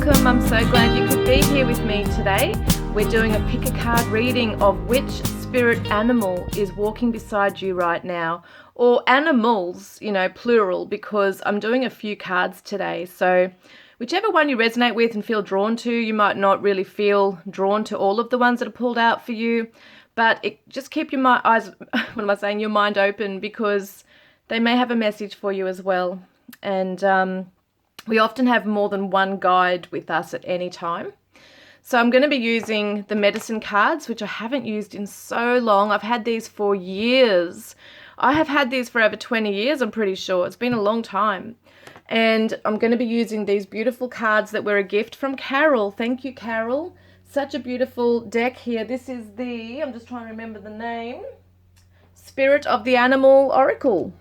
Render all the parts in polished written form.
welcome. I'm so glad you could be here with me today. We're doing a pick a card reading of which spirit animal is walking beside you right now, or animals, plural, because I'm doing a few cards today. So whichever one you resonate with and feel drawn to, you might not really feel drawn to all of the ones that are pulled out for you, but just keep your your mind open, because they may have a message for you as well. And we often have more than one guide with us at any time. So I'm going to be using the medicine cards, which I haven't used in so long. I've had these for years. I have had these for over 20 years, I'm pretty sure. It's been a long time. And I'm going to be using these beautiful cards that were a gift from Carol. Thank you, Carol. Such a beautiful deck here. This is I'm just trying to remember the name, Spirit of the Animal Oracle.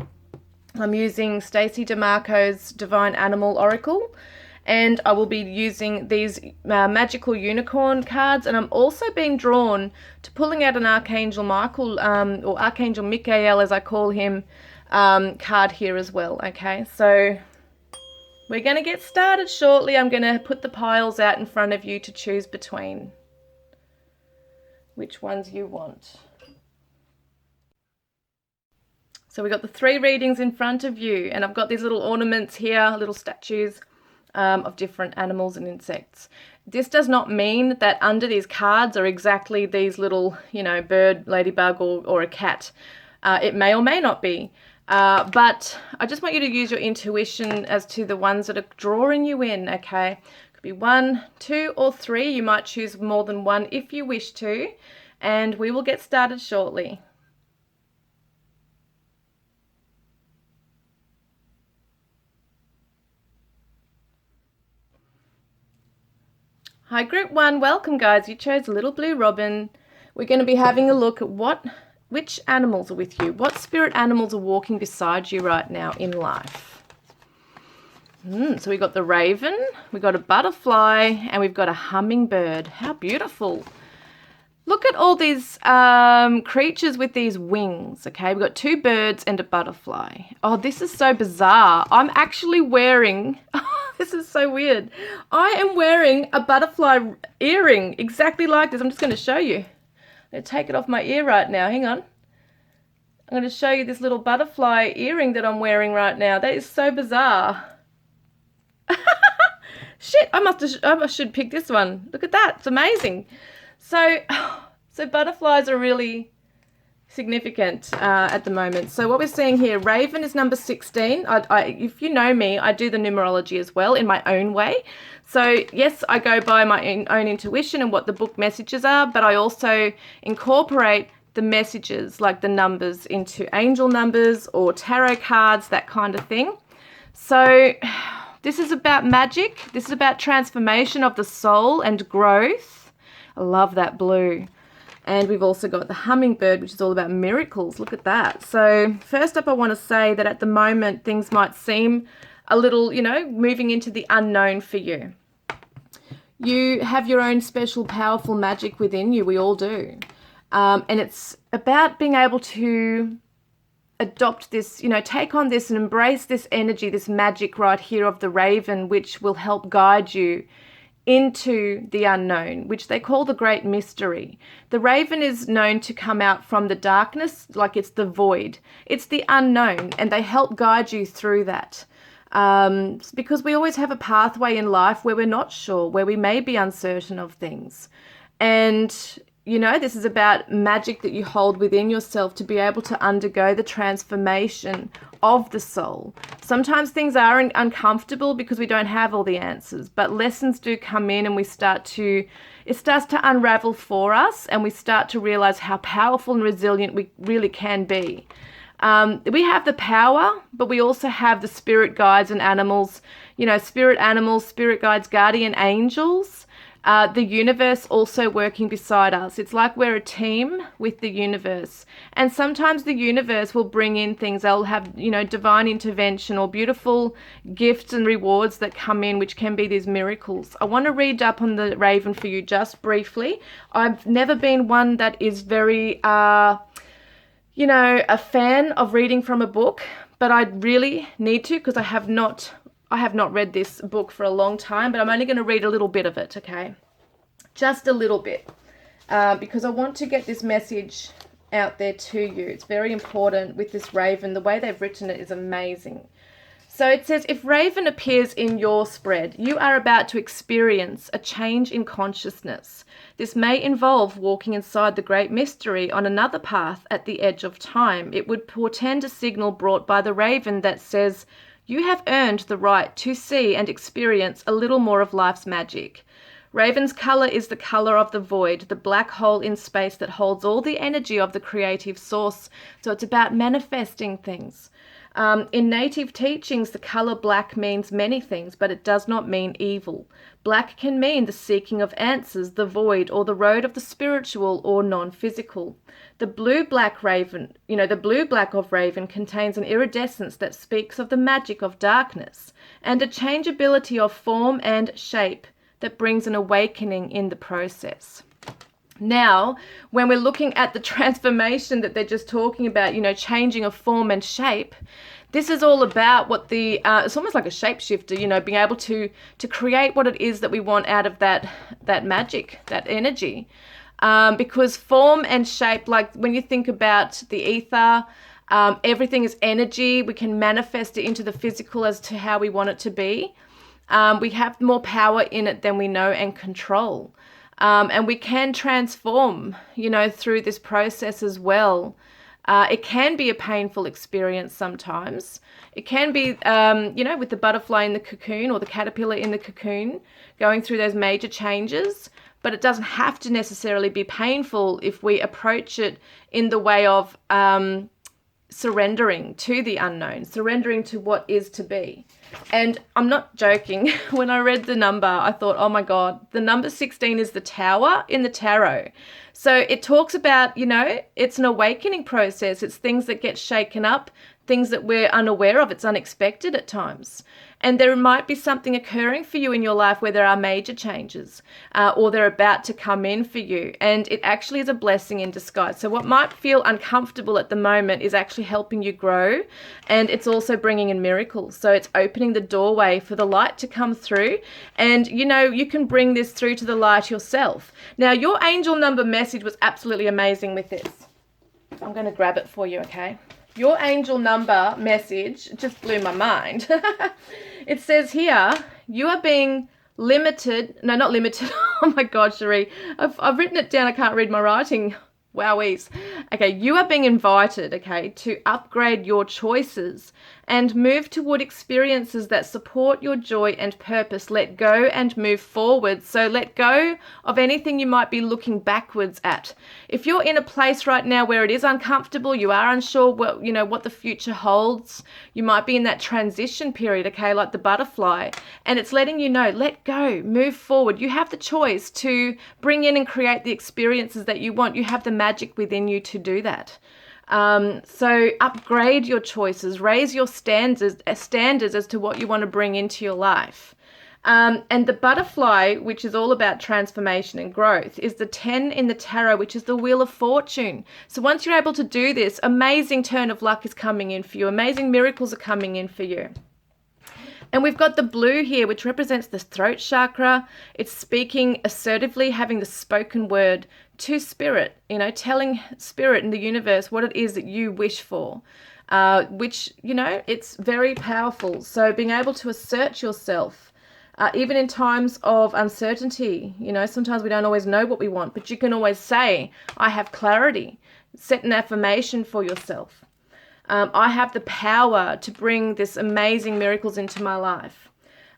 I'm using Stacey DeMarco's Divine Animal Oracle, and I will be using these magical unicorn cards, and I'm also being drawn to pulling out an Archangel Michael, or Archangel Michael as I call him, card here as well. Okay, so we're going to get started shortly. I'm going to put the piles out in front of you to choose between which ones you want. So we've got the 3 readings in front of you, and I've got these little ornaments here, little statues of different animals and insects. This does not mean that under these cards are exactly these little, bird, ladybug, or a cat. It may or may not be. But I just want you to use your intuition as to the ones that are drawing you in, okay? Could be 1, 2, or 3. You might choose more than one if you wish to, and we will get started shortly. Hi, Group 1. Welcome, guys. You chose Little Blue Robin. We're going to be having a look at which animals are with you. What spirit animals are walking beside you right now in life? So we've got the raven, we've got a butterfly, and we've got a hummingbird. How beautiful. Look at all these creatures with these wings, okay? We've got 2 birds and a butterfly. Oh, this is so bizarre. I'm actually wearing... This is so weird. I am wearing a butterfly earring exactly like this. I'm just going to show you. I'm going to take it off my ear right now. Hang on. I'm going to show you this little butterfly earring that I'm wearing right now. That is so bizarre. Shit, I should pick this one. Look at that. It's amazing. So butterflies are really significant at the moment. So what we're seeing here, Raven is number 16. If you know me, I do the numerology as well in my own way. So yes, I go by my own intuition and what the book messages are, but I also incorporate the messages, like the numbers, into angel numbers or tarot cards, that kind of thing. So this is about magic. This is about transformation of the soul and growth. I love that blue. And we've also got the hummingbird, which is all about miracles. Look at that. So first up, I want to say that at the moment, things might seem a little, moving into the unknown for you. You have your own special, powerful magic within you. We all do. And it's about being able to adopt this, take on this and embrace this energy, this magic right here of the raven, which will help guide you into the unknown, which they call the great mystery. The raven is known to come out from the darkness, like it's the void. It's the unknown, and they help guide you through that. Because we always have a pathway in life where we're not sure, where we may be uncertain of things. And this is about magic that you hold within yourself to be able to undergo the transformation of the soul. Sometimes things are uncomfortable because we don't have all the answers, but lessons do come in, and it starts to unravel for us, and we start to realize how powerful and resilient we really can be. We have the power, but we also have the spirit guides and animals, spirit animals, spirit guides, guardian angels. The universe also working beside us. It's like we're a team with the universe. And sometimes the universe will bring in things. They'll have, divine intervention or beautiful gifts and rewards that come in, which can be these miracles. I want to read up on the raven for you just briefly. I've never been one that is very, a fan of reading from a book, but I really need to, because I have not I have not read this book for a long time, but I'm only going to read a little bit of it, okay? Just a little bit, because I want to get this message out there to you. It's very important with this raven. The way they've written it is amazing. So it says, if raven appears in your spread, you are about to experience a change in consciousness. This may involve walking inside the great mystery on another path at the edge of time. It would portend a signal brought by the raven that says, you have earned the right to see and experience a little more of life's magic. Raven's color is the color of the void, the black hole in space that holds all the energy of the creative source. So it's about manifesting things. In native teachings, the color black means many things, but it does not mean evil. Black can mean the seeking of answers, the void, or the road of the spiritual or non-physical. The blue-black raven, the blue-black of raven contains an iridescence that speaks of the magic of darkness and a changeability of form and shape that brings an awakening in the process. Now, when we're looking at the transformation that they're just talking about, changing of form and shape, this is all about what it's almost like a shapeshifter, being able to create what it is that we want out of that magic, that energy. Because form and shape, like when you think about the ether, everything is energy. We can manifest it into the physical as to how we want it to be. We have more power in it than we know and control. And we can transform, through this process as well. It can be a painful experience sometimes. It can be, with the butterfly in the cocoon or the caterpillar in the cocoon, going through those major changes. But it doesn't have to necessarily be painful if we approach it in the way of surrendering to the unknown, surrendering to what is to be. And I'm not joking. When I read the number, I thought, oh my God, the number 16 is the tower in the tarot. So it talks about, it's an awakening process. It's things that get shaken up, things that we're unaware of. It's unexpected at times. And there might be something occurring for you in your life where there are major changes or they're about to come in for you. And it actually is a blessing in disguise. So what might feel uncomfortable at the moment is actually helping you grow. And it's also bringing in miracles. So it's opening the doorway for the light to come through. And, you can bring this through to the light yourself. Now, your angel number message was absolutely amazing with this. I'm going to grab it for you, okay? Your angel number message just blew my mind. It says here, you are being limited. No, not limited. Oh my God, Sheree. I've written it down. I can't read my writing. Wowies. Okay, you are being invited, to upgrade your choices and move toward experiences that support your joy and purpose. Let go and move forward. So let go of anything you might be looking backwards at. If you're in a place right now where it is uncomfortable, you are unsure what the future holds, you might be in that transition period, like the butterfly, and it's letting you know, let go, move forward. You have the choice to bring in and create the experiences that you want. You have the magic within you to do that. So upgrade your choices, raise your standards as to what you want to bring into your life. And the butterfly, which is all about transformation and growth, is the 10 in the tarot, which is the Wheel of Fortune. So once you're able to do this, amazing turn of luck is coming in for you. Amazing miracles are coming in for you. And we've got the blue here, which represents the throat chakra. It's speaking assertively, having the spoken word to spirit, telling spirit and the universe what it is that you wish for, which, it's very powerful. So being able to assert yourself, even in times of uncertainty, sometimes we don't always know what we want, but you can always say, I have clarity. Set an affirmation for yourself. I have the power to bring this amazing miracles into my life.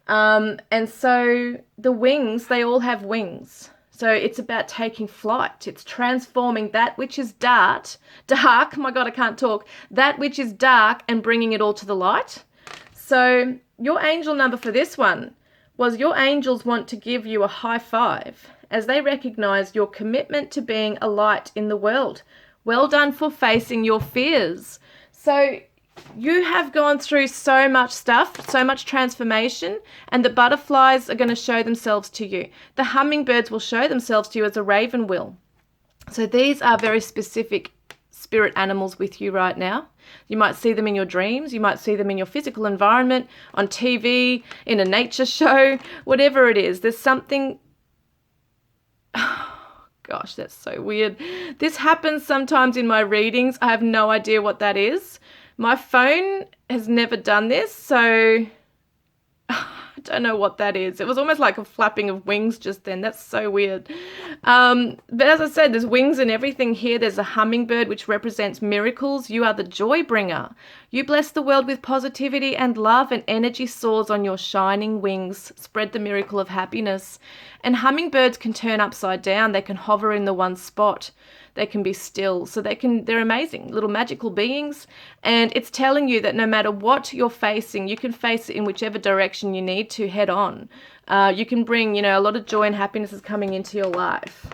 And so the wings, they all have wings. So it's about taking flight. It's transforming that which is dark, my God, I can't talk, that which is dark and bringing it all to the light. So your angel number for this one was your angels want to give you a high five as they recognize your commitment to being a light in the world. Well done for facing your fears. So you have gone through so much stuff, so much transformation, and the butterflies are going to show themselves to you. The hummingbirds will show themselves to you as a raven will. So these are very specific spirit animals with you right now. You might see them in your dreams. You might see them in your physical environment, on TV, in a nature show, whatever it is. There's something... Gosh, that's so weird. This happens sometimes in my readings. I have no idea what that is. My phone has never done this, so I don't know what that is. It was almost like a flapping of wings just then. That's so weird. But as I said, there's wings and everything here. There's a hummingbird, which represents miracles. You are the joy bringer. You bless the world with positivity and love, and energy soars on your shining wings. Spread the miracle of happiness. And hummingbirds can turn upside down. They can hover in the one spot. They can be still. So they're amazing little magical beings. And it's telling you that no matter what you're facing, you can face it in whichever direction you need to head on. You can bring, a lot of joy and happiness is coming into your life.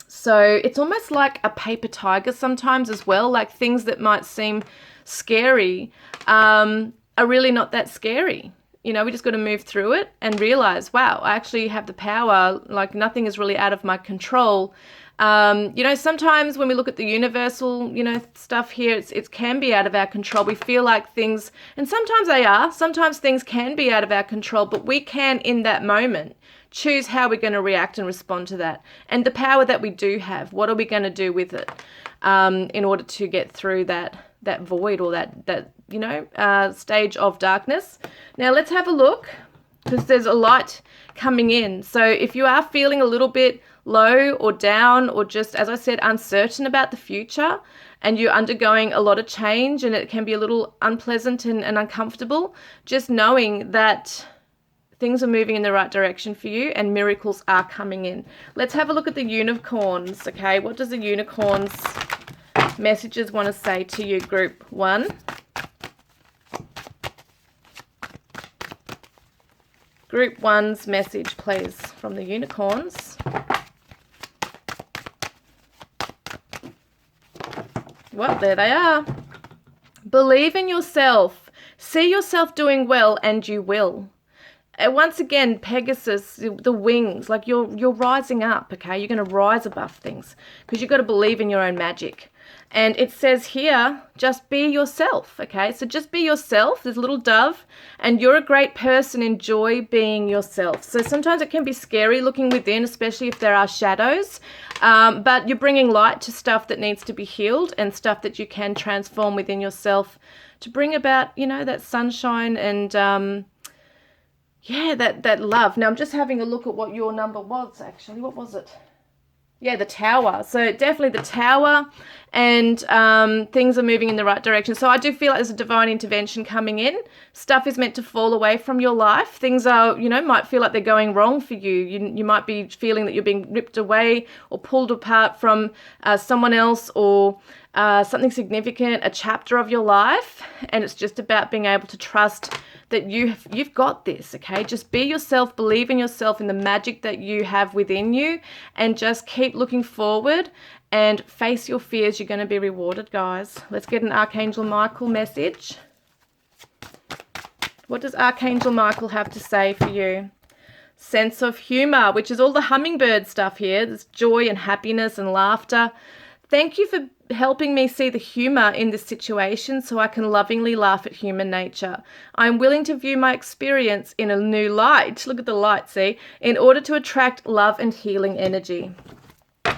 So it's almost like a paper tiger sometimes as well. Like things that might seem scary are really not that scary. We just got to move through it and realize, wow, I actually have the power. Like nothing is really out of my control. Sometimes when we look at the universal, stuff here, it can be out of our control. We feel like things, and sometimes they are, sometimes things can be out of our control, but we can, in that moment, choose how we're going to react and respond to that. And the power that we do have, what are we going to do with it in order to get through that void or that stage of darkness. Now let's have a look, because there's a light coming in. So if you are feeling a little bit low or down, or just, as I said, uncertain about the future, and you're undergoing a lot of change and it can be a little unpleasant and uncomfortable, just knowing that things are moving in the right direction for you and miracles are coming in. Let's have a look at the unicorns, okay? What does the unicorns messages want to say to you, group 1? Group 1's message, please, from the unicorns. Well, there they are. Believe in yourself. See yourself doing well, and you will. Once again, Pegasus, the wings, like you're rising up, okay? You're going to rise above things because you've got to believe in your own magic. And it says here, just be yourself, okay? So just be yourself. There's a little dove, and you're a great person. Enjoy being yourself. So sometimes it can be scary looking within, especially if there are shadows. But you're bringing light to stuff that needs to be healed and stuff that you can transform within yourself to bring about, that sunshine and, that love. Now, I'm just having a look at what your number was, actually. What was it? Yeah, the Tower. So definitely the Tower, and things are moving in the right direction. So I do feel like there's a divine intervention coming in. Stuff is meant to fall away from your life. Things are, might feel like they're going wrong for you. You might be feeling that you're being ripped away or pulled apart from someone else or something significant, a chapter of your life. And it's just about being able to trust that you've got this, okay? Just be yourself, believe in yourself, in the magic that you have within you, and just keep looking forward and face your fears. You're going to be rewarded, guys. Let's get an Archangel Michael message. What does Archangel Michael have to say for you? Sense of humor, which is all the hummingbird stuff here. There's joy and happiness and laughter. Thank you for helping me see the humor in this situation so I can lovingly laugh at human nature. I'm willing to view my experience in a new light. Look at the light, see? In order to attract love and healing energy.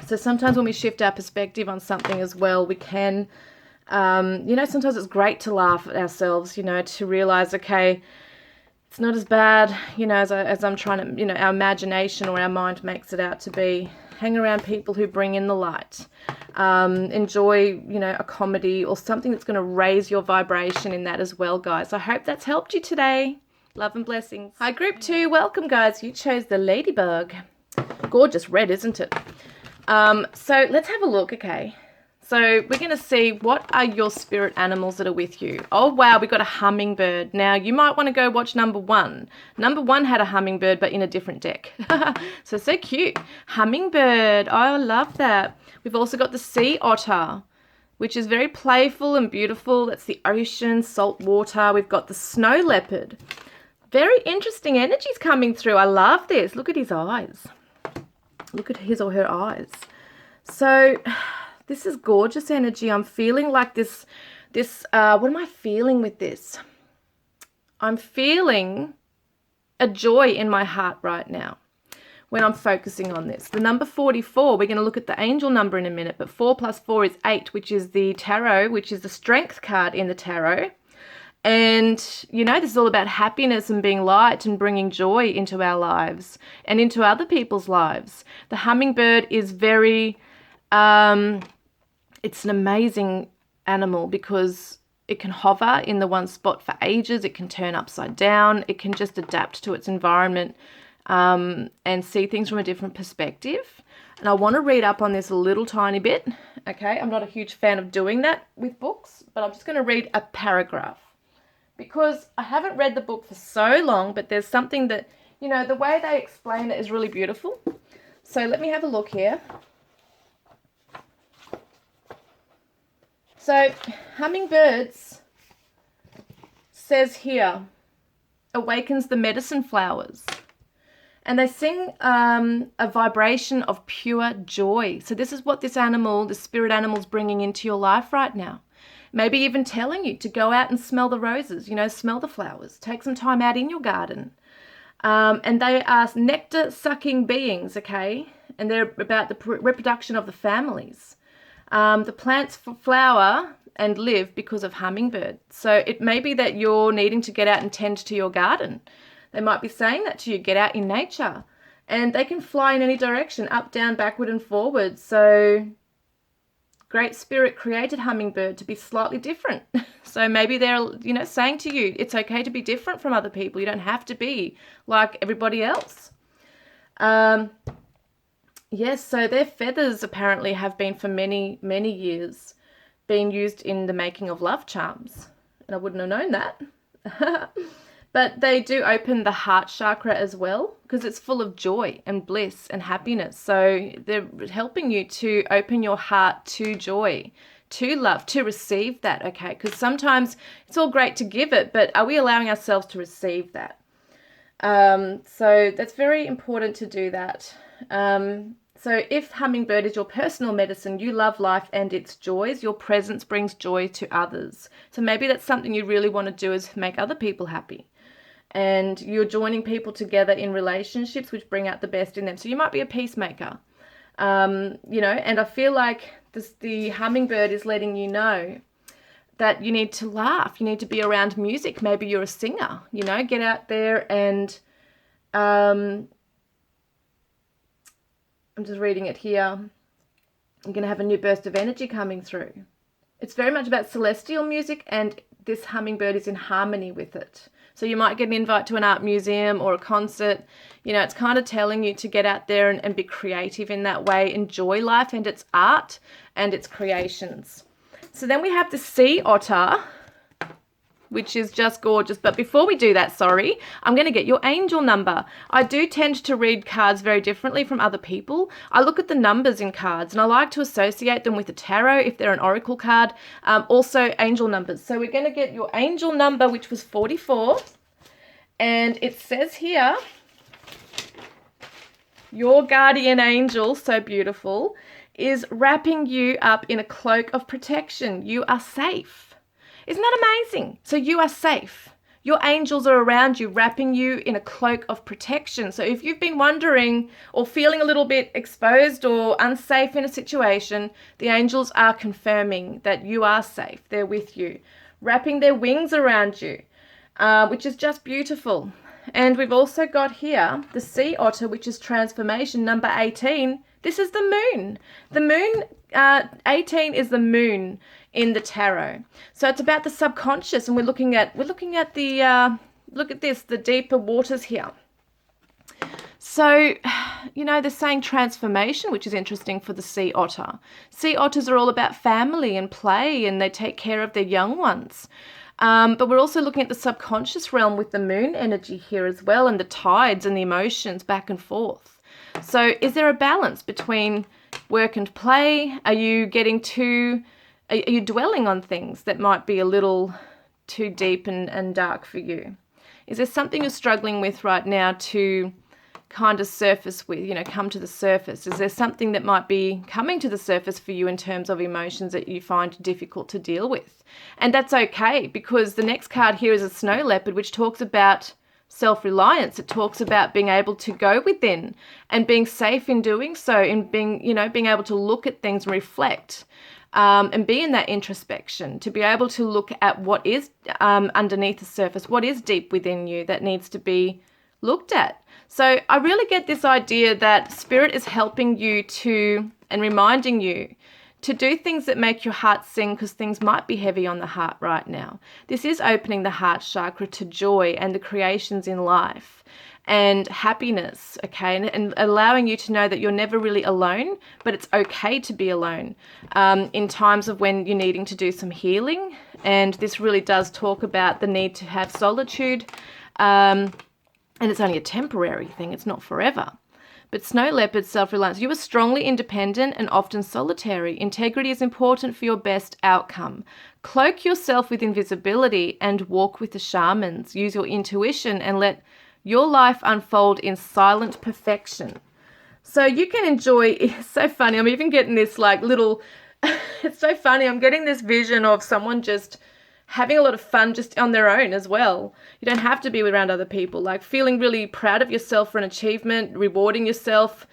So sometimes when we shift our perspective on something as well, we can, sometimes it's great to laugh at ourselves, to realize, okay, it's not as bad, as I'm trying to, our imagination or our mind makes it out to be. Hang around people who bring in the light. Enjoy, a comedy or something that's going to raise your vibration in that as well, guys. I hope that's helped you today. Love and blessings. Hi, group 2. Welcome, guys. You chose the ladybug. Gorgeous red, isn't it? So let's have a look, okay? So we're going to see what are your spirit animals that are with you. Oh, wow, we got a hummingbird. Now, you might want to go watch number 1. Number 1 had a hummingbird, but in a different deck. So cute. Hummingbird. Oh, I love that. We've also got the sea otter, which is very playful and beautiful. That's the ocean, salt water. We've got the snow leopard. Very interesting energies coming through. I love this. Look at his eyes. Look at his or her eyes. So This is gorgeous energy. I'm feeling like this, what am I feeling with this? I'm feeling a joy in my heart right now when I'm focusing on this. The number 44, we're going to look at the angel number in a minute, but 4 plus 4 is 8, which is the tarot, which is the strength card in the tarot. And, you know, this is all about happiness and being light and bringing joy into our lives and into other people's lives. The hummingbird is very, it's an amazing animal because it can hover in the one spot for ages. It can turn upside down. It can just adapt to its environment and see things from a different perspective. And I want to read up on this a little tiny bit. Okay, I'm not a huge fan of doing that with books, but I'm just going to read a paragraph because I haven't read the book for so long, but there's something that, you know, the way they explain it is really beautiful. So let me have a look here. So hummingbirds, says here, awakens the medicine flowers. And they sing a vibration of pure joy. So this is what this animal, the spirit animal, is bringing into your life right now. Maybe even telling you to go out and smell the roses, you know, smell the flowers. Take some time out in your garden. And they are nectar-sucking beings, okay? And they're about the reproduction of the families. The plants flower and live because of hummingbird. So it may be that you're needing to get out and tend to your garden. They might be saying that to you, get out in nature. And they can fly in any direction, up, down, backward, and forward. So Great Spirit created hummingbird to be slightly different. So maybe they're, you know, saying to you, it's okay to be different from other people. You don't have to be like everybody else. Yes, so their feathers apparently have been for many, many years being used in the making of love charms. And I wouldn't have known that. But they do open the heart chakra as well because it's full of joy and bliss and happiness. So they're helping you to open your heart to joy, to love, to receive that, okay? Because sometimes it's all great to give it, but are we allowing ourselves to receive that? So that's very important to do that. So if hummingbird is your personal medicine, you love life and its joys, your presence brings joy to others. So maybe that's something you really want to do is make other people happy. And you're joining people together in relationships which bring out the best in them. So you might be a peacemaker, you know, and I feel like the hummingbird is letting you know that you need to laugh. You need to be around music. Maybe you're a singer, you know, get out there and I'm just reading it here. I'm going to have a new burst of energy coming through. It's very much about celestial music and this hummingbird is in harmony with it. So you might get an invite to an art museum or a concert. You know, it's kind of telling you to get out there and be creative in that way. Enjoy life and its art and its creations. So then we have the sea otter, which is just gorgeous. But before we do that, I'm going to get your angel number. I do tend to read cards very differently from other people. I look at the numbers in cards and I like to associate them with the tarot if they're an oracle card. Also angel numbers. So we're going to get your angel number, which was 44. And it says here, your guardian angel, so beautiful, is wrapping you up in a cloak of protection. You are safe. Isn't that amazing? So you are safe. Your angels are around you, wrapping you in a cloak of protection. So if you've been wondering or feeling a little bit exposed or unsafe in a situation, the angels are confirming that you are safe. They're with you, wrapping their wings around you, which is just beautiful. And we've also got here the sea otter, which is transformation, number 18. This is the moon. The moon, 18 is the moon in the tarot. So it's about the subconscious, and we're looking at the look at this, the deeper waters here. So, you know, they're saying transformation, which is interesting for the sea otter. Sea otters are all about family and play, and they take care of their young ones. But we're also looking at the subconscious realm with the moon energy here as well, and the tides and the emotions back and forth. So is there a balance between work and play? Are you dwelling on things that might be a little too deep and dark for you? Is there something you're struggling with right now to kind of surface with, come to the surface? Is there something that might be coming to the surface for you in terms of emotions that you find difficult to deal with? And that's okay, because the next card here is a snow leopard, which talks about self-reliance. It talks about being able to go within and being safe in doing so, in being, being able to look at things and reflect. And be in that introspection, to be able to look at what is underneath the surface, what is deep within you that needs to be looked at. So I really get this idea that Spirit is helping you to, and reminding you to do things that make your heart sing, because things might be heavy on the heart right now. This is opening the heart chakra to joy and the creations in life and happiness, okay, and allowing you to know that you're never really alone, but it's okay to be alone in times of when you're needing to do some healing. And this really does talk about the need to have solitude, and it's only a temporary thing, it's not forever. But snow leopard, self-reliance. You are strongly independent and often solitary. Integrity is important for your best outcome. Cloak yourself with invisibility and walk with the shamans. Use your intuition and let your life unfold in silent perfection. So you can enjoy, it's so funny, I'm even getting this like little, it's so funny, I'm getting this vision of someone just having a lot of fun just on their own as well. You don't have to be around other people, like feeling really proud of yourself for an achievement, rewarding yourself.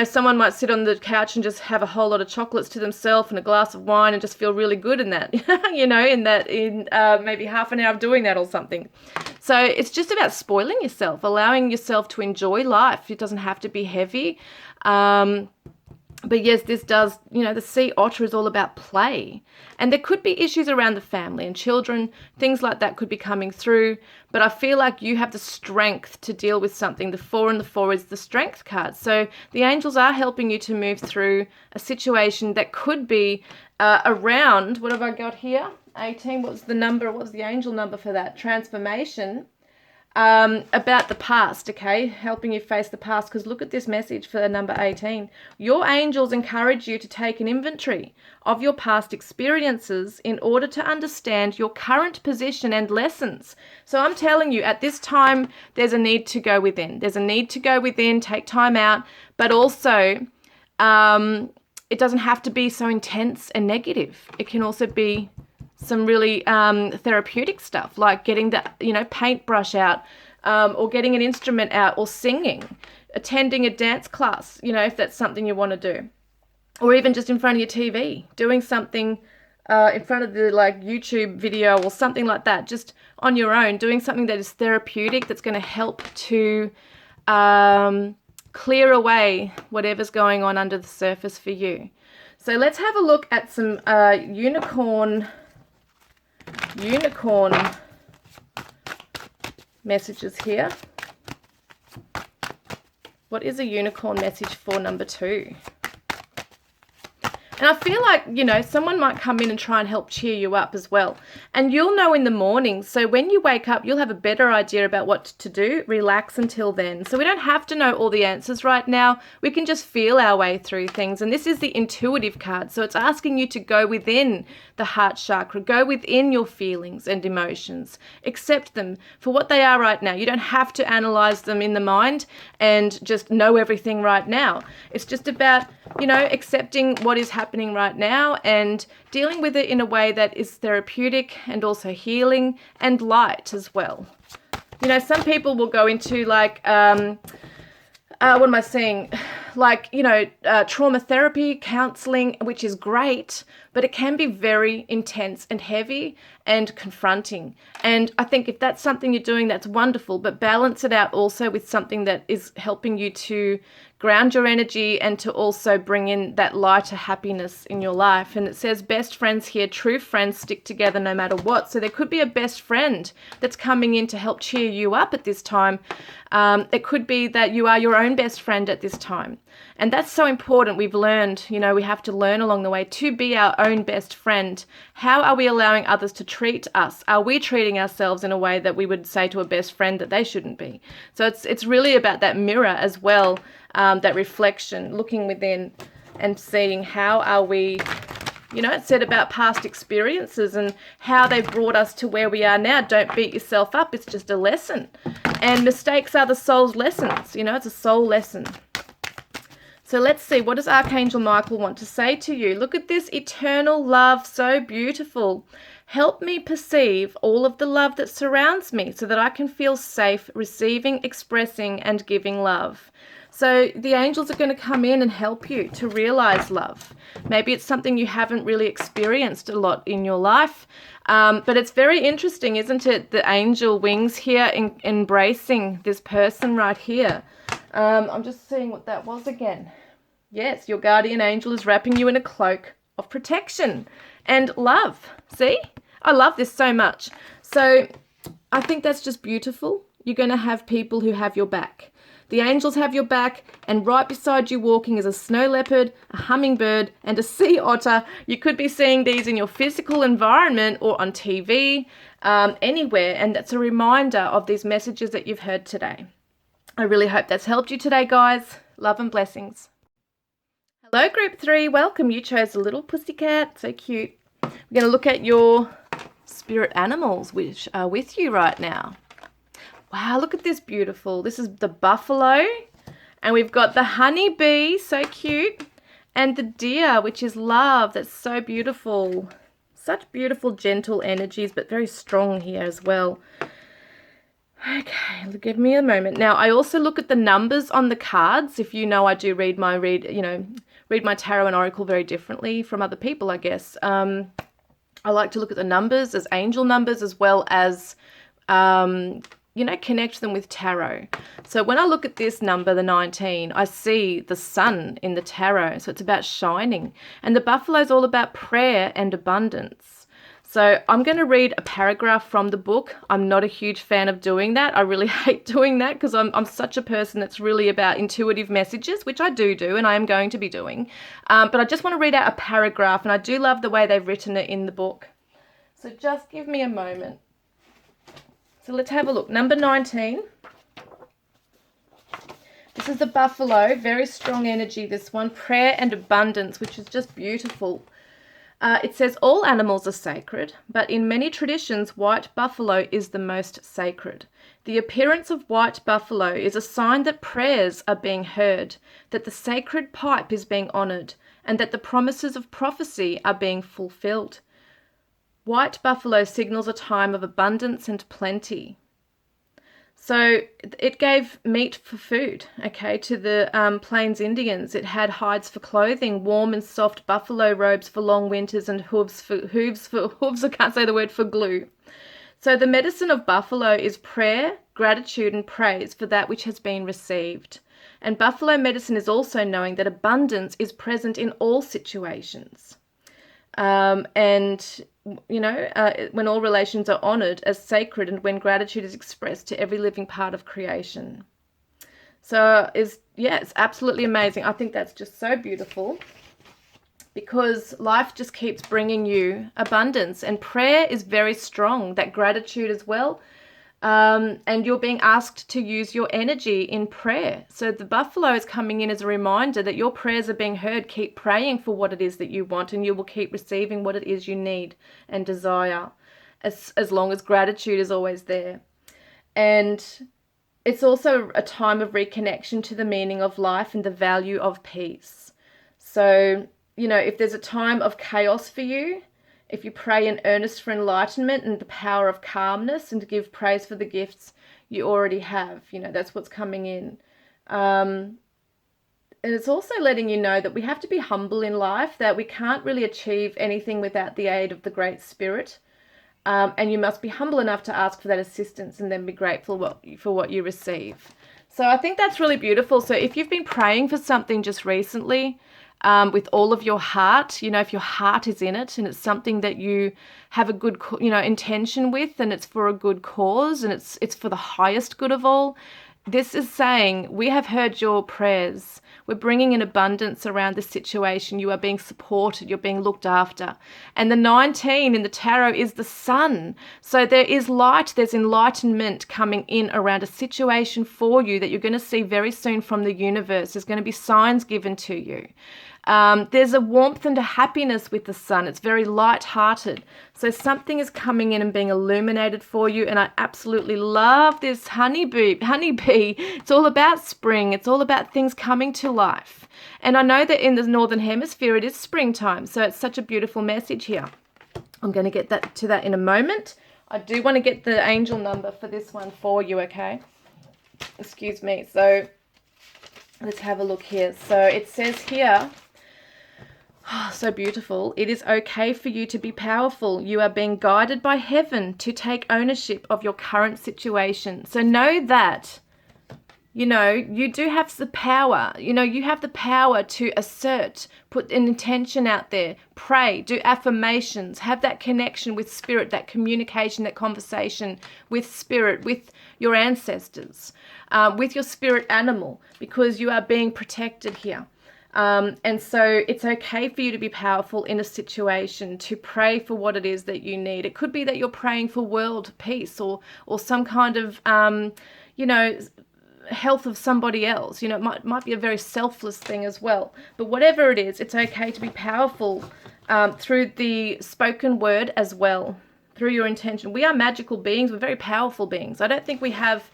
Someone might sit on the couch and just have a whole lot of chocolates to themselves and a glass of wine and just feel really good in that, in maybe half an hour of doing that or something. So it's just about spoiling yourself, allowing yourself to enjoy life. It doesn't have to be heavy. But yes, this does, the sea otter is all about play. And there could be issues around the family and children, things like that could be coming through. But I feel like you have the strength to deal with something. The 4 and the 4 is the strength card. So the angels are helping you to move through a situation that could be around, what have I got here? 18, what was the angel number for that? Transformation. About the past, okay? Helping you face the past, because look at this message for number 18. Your angels encourage you to take an inventory of your past experiences in order to understand your current position and lessons. So I'm telling you, at this time, there's a need to go within. There's a need to go within, take time out, but also it doesn't have to be so intense and negative. It can also be some really therapeutic stuff, like getting the paintbrush out, or getting an instrument out, or singing, attending a dance class, if that's something you want to do, or even just in front of your TV, doing something in front of the YouTube video or something like that, just on your own, doing something that is therapeutic, that's going to help to clear away whatever's going on under the surface for you. So let's have a look at some unicorn messages here. What is a unicorn message for number 2? And I feel like, someone might come in and try and help cheer you up as well. And you'll know in the morning. So when you wake up, you'll have a better idea about what to do. Relax until then. So we don't have to know all the answers right now. We can just feel our way through things. And this is the intuitive card. So it's asking you to go within the heart chakra. Go within your feelings and emotions. Accept them for what they are right now. You don't have to analyze them in the mind and just know everything right now. It's just about, accepting what is happening right now and dealing with it in a way that is therapeutic and also healing and light as well. Some people will go into what am I saying? Trauma therapy, counseling, which is great, but it can be very intense and heavy and confronting. And I think if that's something you're doing, that's wonderful, but balance it out also with something that is helping you to ground your energy and to also bring in that lighter happiness in your life. And it says best friends here, true friends stick together no matter what. So there could be a best friend that's coming in to help cheer you up at this time. It could be that you are your own best friend at this time. And that's so important. We've learned, we have to learn along the way to be our own best friend. How are we allowing others to treat us? Are we treating ourselves in a way that we would say to a best friend that they shouldn't be? So it's really about that mirror as well, that reflection, looking within and seeing how are we You know, it said about past experiences and how they've brought us to where we are now. Don't beat yourself up. It's just a lesson. And mistakes are the soul's lessons. You know, it's a soul lesson. So let's see, what does Archangel Michael want to say to you? Look at this eternal love, so beautiful. Help me perceive all of the love that surrounds me so that I can feel safe receiving, expressing, and giving love. So the angels are going to come in and help you to realize love. Maybe it's something you haven't really experienced a lot in your life, but it's very interesting, isn't it? The angel wings here embracing this person right here. I'm just seeing what that was again. Yes, your guardian angel is wrapping you in a cloak of protection and love. See? I love this so much. So I think that's just beautiful. You're going to have people who have your back. The angels have your back, and right beside you walking is a snow leopard, a hummingbird, and a sea otter. You could be seeing these in your physical environment or on TV, anywhere, and that's a reminder of these messages that you've heard today. I really hope that's helped you today, guys. Love and blessings. Hello, Group 3. Welcome. You chose a little pussycat. So cute. We're going to look at your spirit animals, which are with you right now. Wow, look at this beautiful. This is the buffalo. And we've got the honeybee, so cute. And the deer, which is love. That's so beautiful. Such beautiful, gentle energies, but very strong here as well. Okay, give me a moment. Now, I also look at the numbers on the cards. If you know, I do read my tarot and oracle very differently from other people, I guess. I like to look at the numbers as angel numbers as well as, connect them with tarot. So when I look at this number, the 19, I see the sun in the tarot. So it's about shining. And the buffalo is all about prayer and abundance. So I'm going to read a paragraph from the book. I'm not a huge fan of doing that. I really hate doing that because I'm such a person that's really about intuitive messages, which I do and I am going to be doing. But I just want to read out a paragraph, and I do love the way they've written it in the book. So just give me a moment. So let's have a look. Number 19. This is the buffalo. Very strong energy, this one. Prayer and abundance, which is just beautiful. It says all animals are sacred, but in many traditions, white buffalo is the most sacred. The appearance of white buffalo is a sign that prayers are being heard, that the sacred pipe is being honored, and that the promises of prophecy are being fulfilled. White buffalo signals a time of abundance and plenty. So it gave meat for food, to the Plains Indians. It had hides for clothing, warm and soft buffalo robes for long winters, and hooves, I can't say the word, for glue. So the medicine of buffalo is prayer, gratitude, and praise for that which has been received. And buffalo medicine is also knowing that abundance is present in all situations. When all relations are honored as sacred and when gratitude is expressed to every living part of creation. So it's absolutely amazing. I think that's just so beautiful because life just keeps bringing you abundance, and prayer is very strong, that gratitude as well. And you're being asked to use your energy in prayer. So the buffalo is coming in as a reminder that your prayers are being heard. Keep praying for what it is that you want, and you will keep receiving what it is you need and desire, as long as gratitude is always there. And it's also a time of reconnection to the meaning of life and the value of peace. So, if there's a time of chaos for you, if you pray in earnest for enlightenment and the power of calmness, and to give praise for the gifts you already have, that's what's coming in. And it's also letting you know that we have to be humble in life, that we can't really achieve anything without the aid of the Great Spirit. And you must be humble enough to ask for that assistance and then be grateful for what you receive. So I think that's really beautiful. So if you've been praying for something just recently, with all of your heart, if your heart is in it and it's something that you have a good, intention with, and it's for a good cause, and it's for the highest good of all, this is saying, we have heard your prayers. We're bringing in abundance around this situation. You are being supported. You're being looked after. And the 19 in the tarot is the sun. So there is light. There's enlightenment coming in around a situation for you that you're going to see very soon from the universe. There's going to be signs given to you. There's a warmth and a happiness with the sun. It's very light-hearted. So something is coming in and being illuminated for you. And I absolutely love this honeybee. It's all about spring. It's all about things coming to life. And I know that in the Northern Hemisphere, it is springtime. So it's such a beautiful message here. I'm going to get to that in a moment. I do want to get the angel number for this one for you, okay? Excuse me. So let's have a look here. So it says here, oh, so beautiful. It is okay for you to be powerful. You are being guided by heaven to take ownership of your current situation. So know that, you know, you do have the power. You know, you have the power to assert, put an intention out there, pray, do affirmations, have that connection with spirit, that communication, that conversation with spirit, with your ancestors, with your spirit animal, because you are being protected here. And so it's okay for you to be powerful in a situation, to pray for what it is that you need. It could be that you're praying for world peace or some kind of, you know, health of somebody else. You know, it might be a very selfless thing as well. But whatever it is, it's okay to be powerful through the spoken word as well, through your intention. We are magical beings. We're very powerful beings. I don't think we have,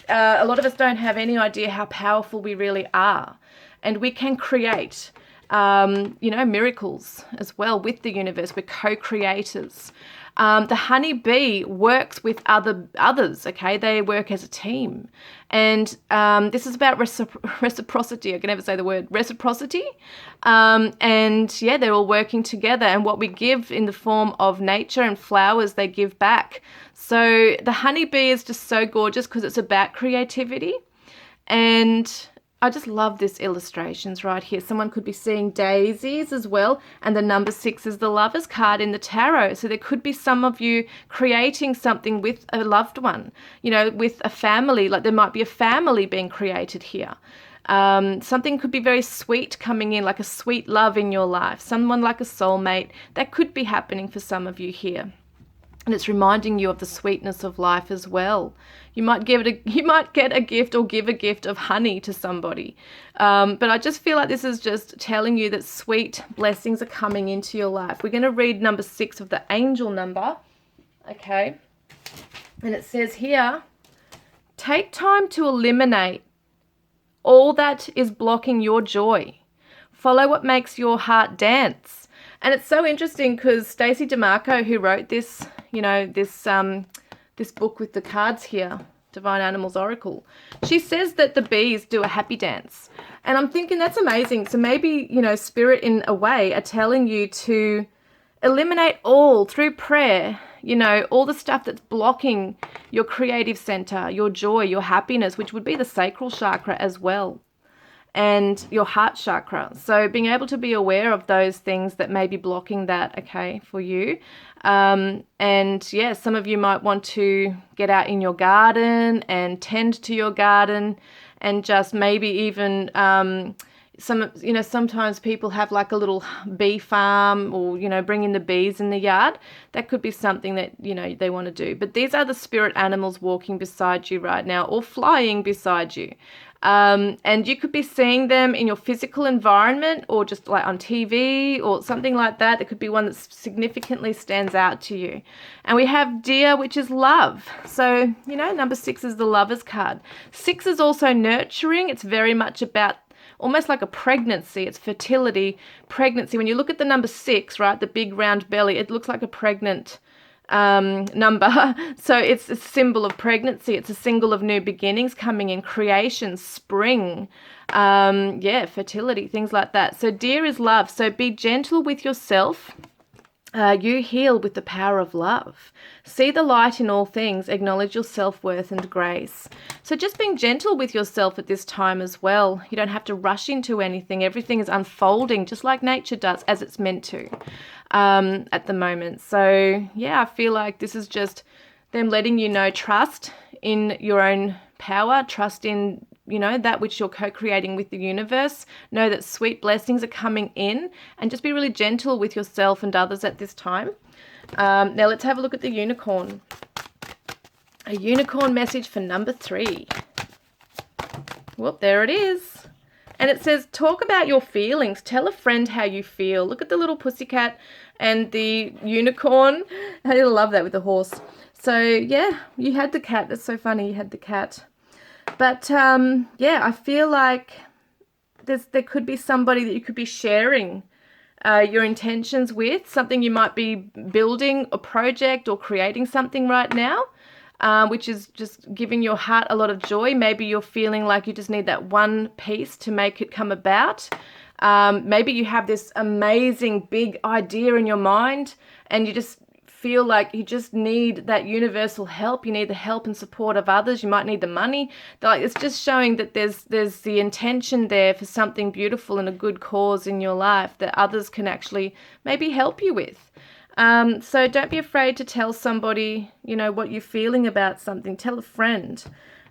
a lot of us don't have any idea how powerful we really are. And we can create, you know, miracles as well with the universe. We're co-creators. The honeybee works with others, okay? They work as a team. And this is about reciprocity. I can never say the word reciprocity. And yeah, they're all working together. And what we give in the form of nature and flowers, they give back. So the honeybee is just so gorgeous because it's about creativity. And I just love this illustrations right here. Someone could be seeing daisies as well. And the number 6 is the Lover's card in the tarot. So there could be some of you creating something with a loved one, you know, with a family. Like there might be a family being created here. Something could be very sweet coming in, like a sweet love in your life. Someone like a soulmate. That could be happening for some of you here. And it's reminding you of the sweetness of life as well. You might get a gift or give a gift of honey to somebody. But I just feel like this is just telling you that sweet blessings are coming into your life. We're going to read number 6 of the angel number. Okay. And it says here, take time to eliminate all that is blocking your joy. Follow what makes your heart dance. And it's so interesting because Stacey DeMarco, who wrote this, you know, this book with the cards here, Divine Animals Oracle, she says that the bees do a happy dance. And I'm thinking that's amazing. So maybe, you know, spirit in a way are telling you to eliminate all through prayer, you know, all the stuff that's blocking your creative center, your joy, your happiness, which would be the sacral chakra as well, and your heart chakra. So being able to be aware of those things that may be blocking that, okay, for you. And yeah, some of you might want to get out in your garden and tend to your garden and just maybe even sometimes people have like a little bee farm or, you know, bring in the bees in the yard. That could be something that, you know, they want to do. But these are the spirit animals walking beside you right now or flying beside you. And you could be seeing them in your physical environment or just like on TV or something like that. There could be one that significantly stands out to you. And we have deer, which is love. So, you know, number 6 is the Lover's card. 6 is also nurturing. It's very much about almost like a pregnancy. It's fertility, pregnancy. When you look at the number 6, right, the big round belly, it looks like a pregnant number. So it's a symbol of pregnancy. It's a symbol of new beginnings coming in, creation, spring, fertility, things like that. So deer is love. So be gentle with yourself. You heal with the power of love. See the light in all things. Acknowledge your self-worth and grace. So just being gentle with yourself at this time as well. You don't have to rush into anything. Everything is unfolding just like nature does, as it's meant to at the moment. So yeah, I feel like this is just them letting you know, trust in your own power, trust in, you know, that which you're co-creating with the universe. Know that sweet blessings are coming in, and just be really gentle with yourself and others at this time. Now let's have a look at the unicorn. A unicorn message for number 3. Whoop, there it is. And it says, talk about your feelings. Tell a friend how you feel. Look at the little pussycat and the unicorn. I love that with the horse. So, yeah, you had the cat. That's so funny. You had the cat. But, yeah, I feel like there could be somebody that you could be sharing your intentions with, something you might be building a project or creating something right now, which is just giving your heart a lot of joy. Maybe you're feeling like you just need that one piece to make it come about. Maybe you have this amazing big idea in your mind and you just feel like you just need that universal help. You need the help and support of others. You might need the money. Like, it's just showing that there's the intention there for something beautiful and a good cause in your life that others can actually maybe help you with. So don't be afraid to tell somebody, you know, what you're feeling about something. Tell a friend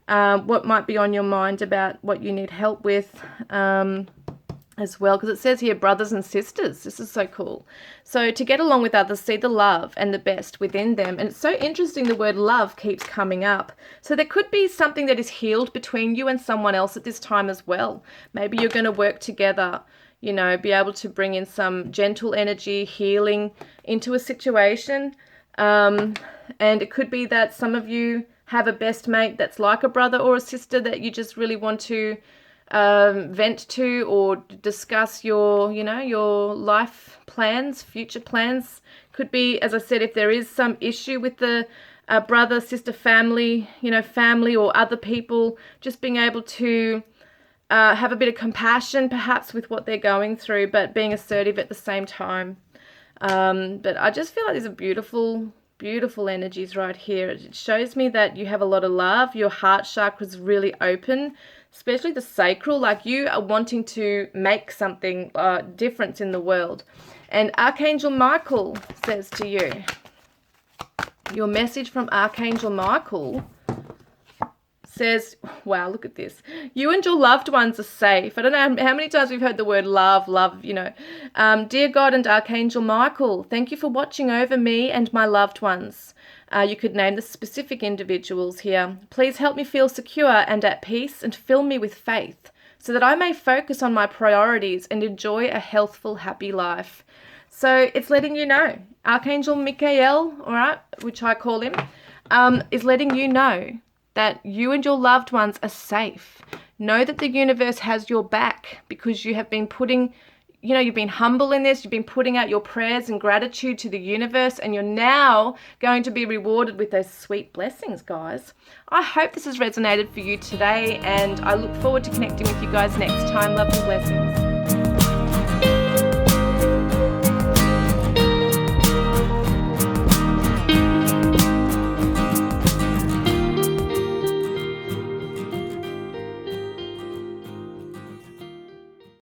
what might be on your mind about what you need help with. As well, because it says here brothers and sisters. This is so cool. So to get along with others, see the love and the best within them. And it's so interesting, the word love keeps coming up. So there could be something that is healed between you and someone else at this time as well. Maybe you're going to work together, you know, be able to bring in some gentle energy, healing into a situation. And it could be that some of you have a best mate that's like a brother or a sister that you just really want to vent to or discuss your, you know, your life plans, future plans. Could be, as I said, if there is some issue with the brother, sister, family, you know, family or other people, just being able to have a bit of compassion perhaps with what they're going through, but being assertive at the same time. But I just feel like these are beautiful energies right here. It shows me that you have a lot of love. Your heart chakra is really open, especially the sacral, like you are wanting to make something difference in the world. And Archangel Michael says to you, your message from Archangel Michael says, wow, look at this. You and your loved ones are safe. I don't know how many times we've heard the word love, you know. Dear God and Archangel Michael, thank you for watching over me and my loved ones. You could name the specific individuals here. Please help me feel secure and at peace and fill me with faith so that I may focus on my priorities and enjoy a healthful, happy life. So it's letting you know. Archangel Michael, all right, which I call him, is letting you know that you and your loved ones are safe. Know that the universe has your back because you have been putting, you know, you've been humble in this, you've been putting out your prayers and gratitude to the universe, and you're now going to be rewarded with those sweet blessings, guys. I hope this has resonated for you today, and I look forward to connecting with you guys next time. Love and blessings.